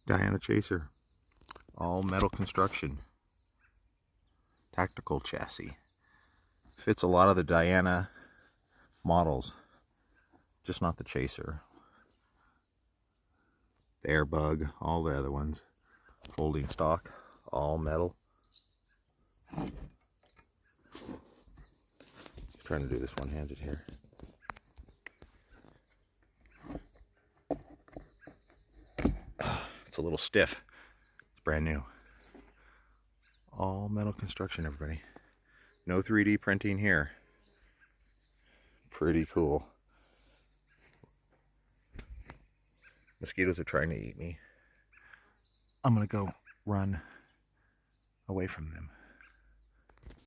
Diana Chaser, all metal construction, tactical chassis. Fits a lot of the Diana models, just not the Chaser. The Airbug, all the other ones. Folding stock, all metal. Trying to do this one-handed here. It's a little stiff. It's brand new. All metal construction, everybody. No 3D printing here. Pretty cool. Mosquitoes are trying to eat me. I'm gonna go run away from them.